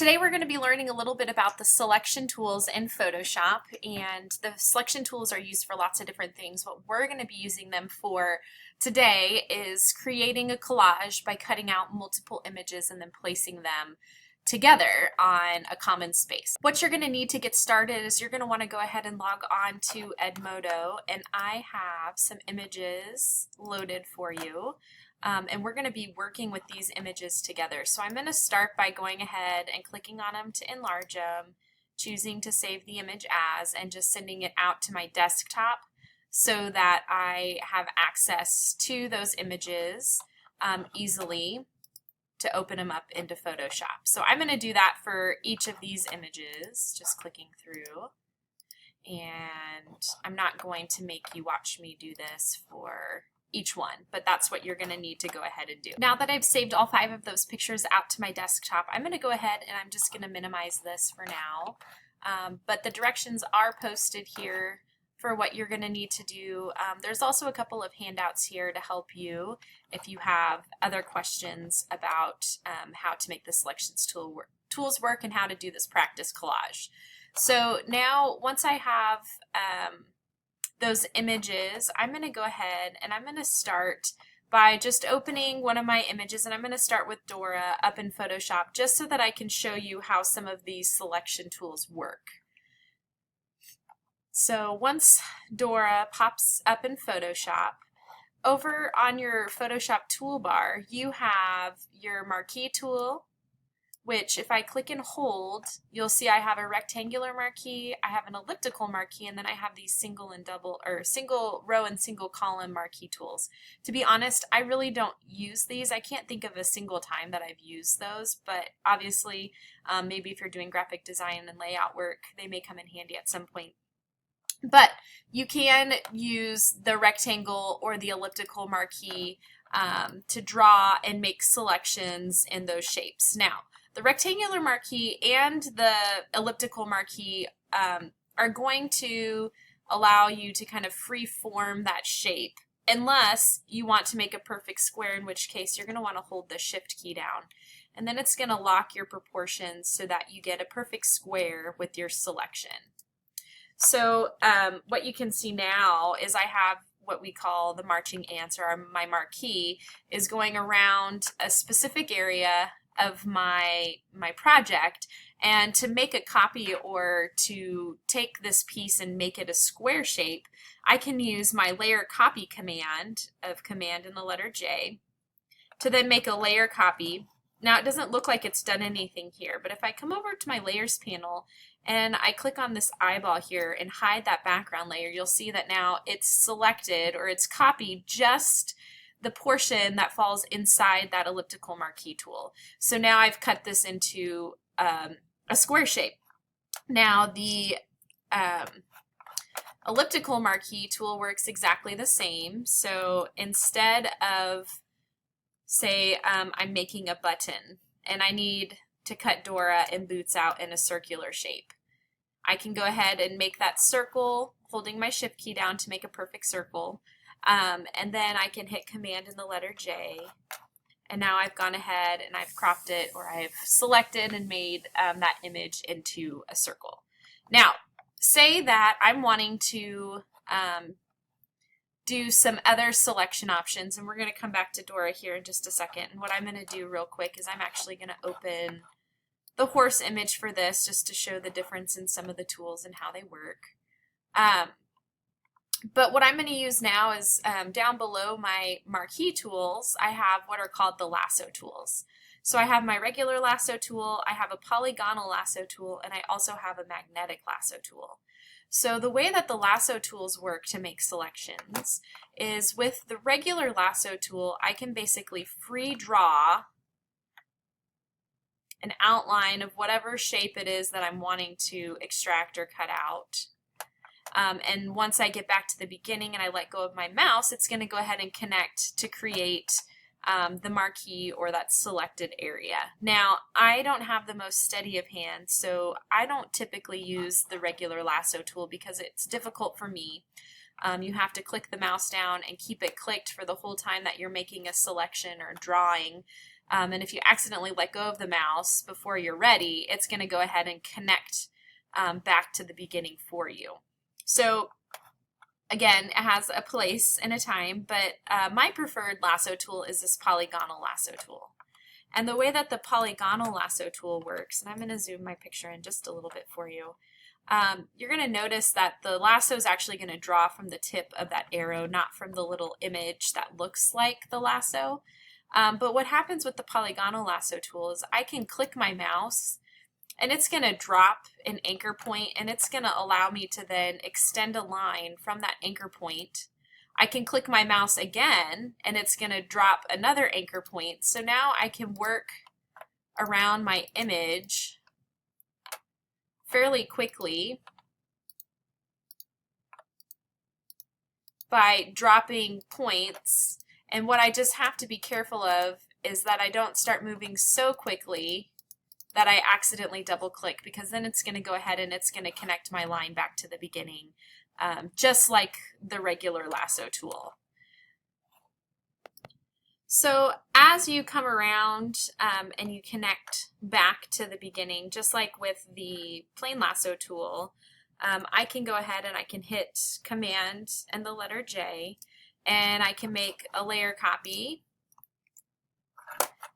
Today we're going to be learning a little bit about the selection tools in Photoshop, and the selection tools are used for lots of different things. What we're going to be using them for today is creating a collage by cutting out multiple images and then placing them together on a common space. What you're going to need to get started is you're going to want to go ahead and log on to Edmodo, and I have some images loaded for you. And we're going to be working with these images together. So I'm going to start by going ahead and clicking on them to enlarge them, choosing to save the image as, and just sending it out to my desktop so that I have access to those images easily to open them up into Photoshop. So I'm going to do that for each of these images, just clicking through. And I'm not going to make you watch me do this for each one, but that's what you're going to need to go ahead and do. Now that I've saved all 5 of those pictures out to my desktop, I'm going to go ahead and I'm just going to minimize this for now. But the directions are posted here for what you're going to need to do. There's also a couple of handouts here to help you if you have other questions about how to make the selections tools work and how to do this practice collage. So now once I have those images, I'm going to go ahead and I'm going to start by just opening one of my images, and I'm going to start with Dora up in Photoshop just so that I can show you how some of these selection tools work. So once Dora pops up in Photoshop, over on your Photoshop toolbar you have your marquee tool, which if I click and hold, you'll see I have a rectangular marquee, I have an elliptical marquee, and then I have these single row and single column marquee tools. To be honest, I really don't use these. I can't think of a single time that I've used those, but obviously maybe if you're doing graphic design and layout work, they may come in handy at some point. But you can use the rectangle or the elliptical marquee to draw and make selections in those shapes. Now, the rectangular marquee and the elliptical marquee are going to allow you to kind of free form that shape unless you want to make a perfect square, in which case you're going to want to hold the shift key down. And then it's going to lock your proportions so that you get a perfect square with your selection. So what you can see now is I have what we call the marching ants, or my marquee is going around a specific area of my project, and to make a copy or to take this piece and make it a square shape, I can use my layer copy command of command and the letter J to then make a layer copy. Now it doesn't look like it's done anything here, but if I come over to my layers panel and I click on this eyeball here and hide that background layer, you'll see that now it's selected, or it's copied just the portion that falls inside that elliptical marquee tool. So now I've cut this into a square shape. Now the elliptical marquee tool works exactly the same. So instead of, say, I'm making a button and I need to cut Dora and Boots out in a circular shape, I can go ahead and make that circle, holding my shift key down to make a perfect circle. And then I can hit command and the letter J, and now I've gone ahead and I've cropped it, or I've selected and made that image into a circle. Now, say that I'm wanting to do some other selection options, and we're going to come back to Dora here in just a second. And what I'm going to do real quick is I'm actually going to open the horse image for this just to show the difference in some of the tools and how they work. But what I'm going to use now is down below my marquee tools, I have what are called the lasso tools. So I have my regular lasso tool, I have a polygonal lasso tool, and I also have a magnetic lasso tool. So the way that the lasso tools work to make selections is with the regular lasso tool, I can basically free draw an outline of whatever shape it is that I'm wanting to extract or cut out. And once I get back to the beginning and I let go of my mouse, it's going to go ahead and connect to create the marquee or that selected area. Now, I don't have the most steady of hands, so I don't typically use the regular lasso tool because it's difficult for me. You have to click the mouse down and keep it clicked for the whole time that you're making a selection or drawing. and if you accidentally let go of the mouse before you're ready, it's going to go ahead and connect back to the beginning for you. So again, it has a place and a time, but my preferred lasso tool is this polygonal lasso tool. And the way that the polygonal lasso tool works, and I'm going to zoom my picture in just a little bit for you, you're going to notice that the lasso is actually going to draw from the tip of that arrow, not from the little image that looks like the lasso. But what happens with the polygonal lasso tool is I can click my mouse and it's going to drop an anchor point, and it's going to allow me to then extend a line from that anchor point. I can click my mouse again and it's going to drop another anchor point. So now I can work around my image fairly quickly by dropping points. And what I just have to be careful of is that I don't start moving so quickly that I accidentally double click, because then it's going to go ahead and it's going to connect my line back to the beginning, just like the regular lasso tool. So as you come around and you connect back to the beginning, just like with the plain lasso tool, I can go ahead and I can hit Command and the letter J, and I can make a layer copy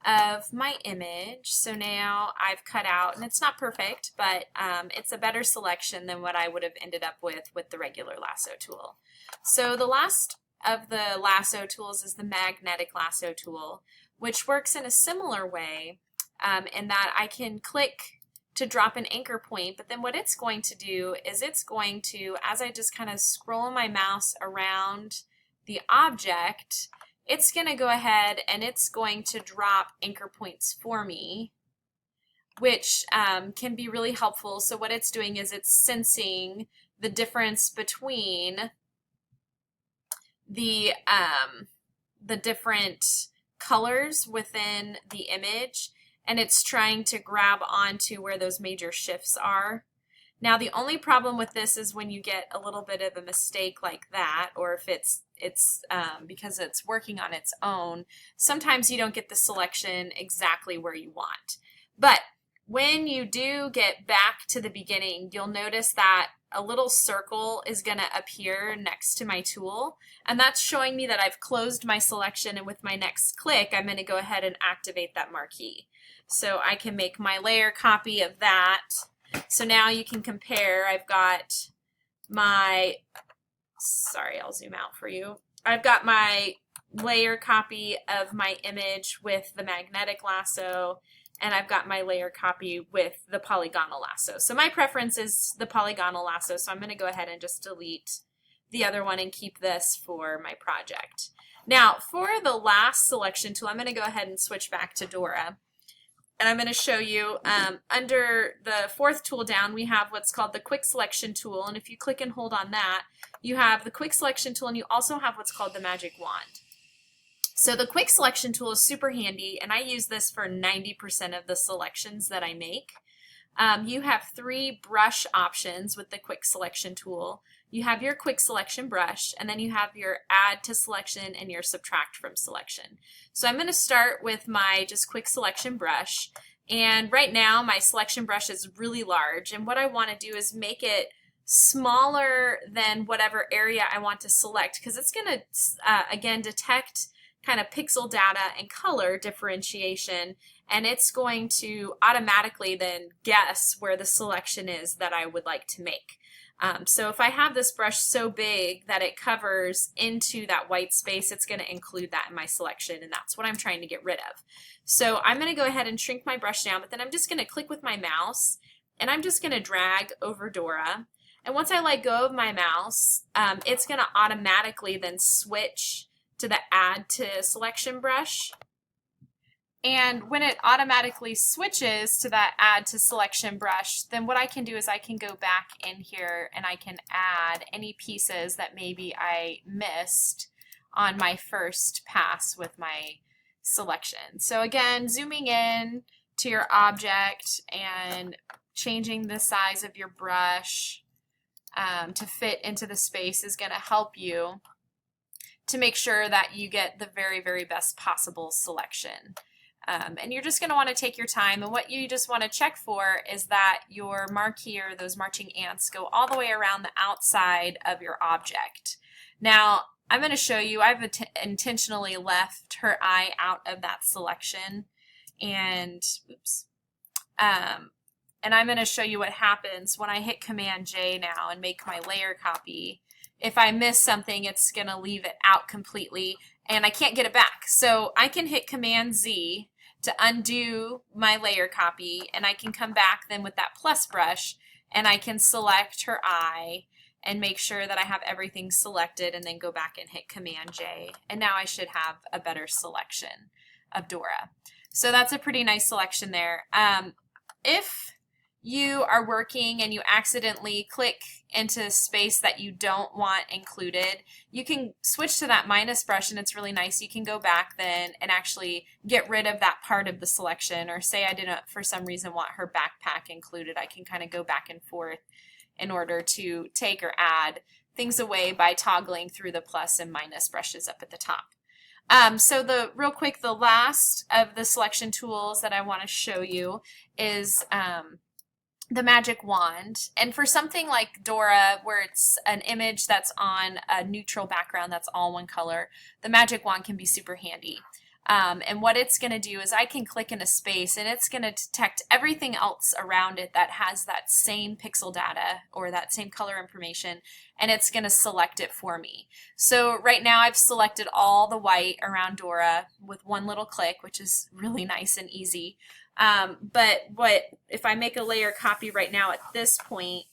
of my image. So now I've cut out, and it's not perfect, but it's a better selection than what I would have ended up with the regular lasso tool. So the last of the lasso tools is the magnetic lasso tool, which works in a similar way in that I can click to drop an anchor point, but then what it's going to do is it's going to, as I just kind of scroll my mouse around the object, it's going to go ahead and it's going to drop anchor points for me, which can be really helpful. So what it's doing is it's sensing the difference between the different colors within the image, and it's trying to grab onto where those major shifts are. Now the only problem with this is when you get a little bit of a mistake like that, or if it's because it's working on its own, sometimes you don't get the selection exactly where you want. But when you do get back to the beginning, you'll notice that a little circle is going to appear next to my tool, and that's showing me that I've closed my selection, and with my next click I'm going to go ahead and activate that marquee. So I can make my layer copy of that. So now you can compare. I've got my, sorry, I'll zoom out for you. I've got my layer copy of my image with the magnetic lasso, and I've got my layer copy with the polygonal lasso. So my preference is the polygonal lasso, so I'm going to go ahead and just delete the other one and keep this for my project. Now for the last selection tool, I'm going to go ahead and switch back to Dora. And I'm going to show you under the fourth tool down, we have what's called the quick selection tool. And if you click and hold on that, you have the quick selection tool, and you also have what's called the magic wand. So the quick selection tool is super handy, and I use this for 90% of the selections that I make. You have 3 brush options with the quick selection tool. You have your quick selection brush, and then you have your add to selection and your subtract from selection. So I'm going to start with my just quick selection brush, and right now my selection brush is really large, and what I want to do is make it smaller than whatever area I want to select, because it's going to again detect kind of pixel data and color differentiation, and it's going to automatically then guess where the selection is that I would like to make. So if I have this brush so big that it covers into that white space, it's going to include that in my selection, and that's what I'm trying to get rid of. So I'm going to go ahead and shrink my brush down, but then I'm just going to click with my mouse, and I'm just going to drag over Dora. And once I let go of my mouse, it's going to automatically then switch to the add to selection brush. And when it automatically switches to that add to selection brush, then what I can do is I can go back in here and I can add any pieces that maybe I missed on my first pass with my selection. So again, zooming in to your object and changing the size of your brush to fit into the space is going to help you to make sure that you get the very, very best possible selection. And you're just going to want to take your time, and what you just want to check for is that your marquee or those marching ants go all the way around the outside of your object. Now, I'm going to show you, I've intentionally left her eye out of that selection, and oops. And I'm going to show you what happens when I hit Command J now and make my layer copy. If I miss something, it's going to leave it out completely, and I can't get it back. So I can hit Command Z to undo my layer copy, and I can come back then with that plus brush, and I can select her eye and make sure that I have everything selected, and then go back and hit Command J. And now I should have a better selection of Dora. So that's a pretty nice selection there. If you are working and you accidentally click into space that you don't want included, you can switch to that minus brush, and it's really nice. You can go back then and actually get rid of that part of the selection, or say I didn't for some reason want her backpack included. I can kind of go back and forth in order to take or add things away by toggling through the plus and minus brushes up at the top. So real quick, the last of the selection tools that I want to show you is the magic wand. And for something like Dora, where it's an image that's on a neutral background that's all one color, the magic wand can be super handy. And what it's going to do is I can click in a space, and it's going to detect everything else around it that has that same pixel data or that same color information, and it's going to select it for me. So right now I've selected all the white around Dora with one little click, which is really nice and easy. But if I make a layer copy right now at this point,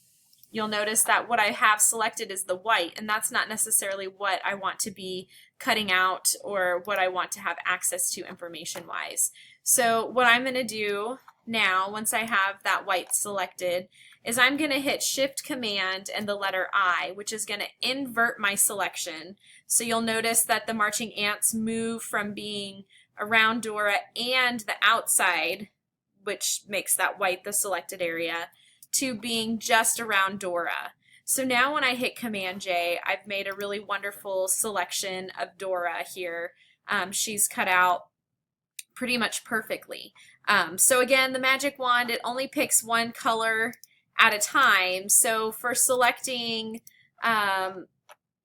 you'll notice that what I have selected is the white, and that's not necessarily what I want to be cutting out or what I want to have access to information-wise. So what I'm going to do now, once I have that white selected, is I'm going to hit Shift Command and the letter I, which is going to invert my selection. So you'll notice that the marching ants move from being around Dora and the outside, which makes that white the selected area, to being just around Dora. So now when I hit Command J, I've made a really wonderful selection of Dora here. She's cut out pretty much perfectly. So again, the magic wand, it only picks one color at a time. So for selecting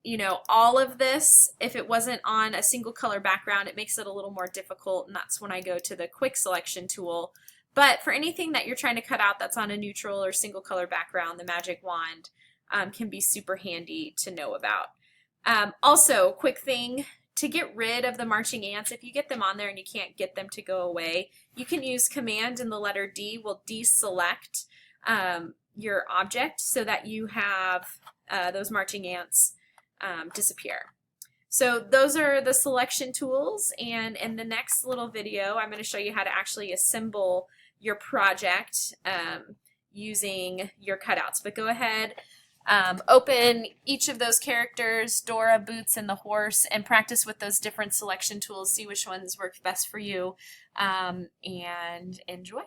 you know, all of this, if it wasn't on a single color background, it makes it a little more difficult, and that's when I go to the quick selection tool. But for anything that you're trying to cut out that's on a neutral or single color background, the magic wand can be super handy to know about. Also, quick thing, to get rid of the marching ants, if you get them on there and you can't get them to go away, you can use Command and the letter D will deselect your object so that you have those marching ants disappear. So those are the selection tools, and in the next little video I'm going to show you how to actually assemble your project using your cutouts. But go ahead, open each of those characters, Dora, Boots, and the horse, and practice with those different selection tools, see which ones work best for you, and enjoy.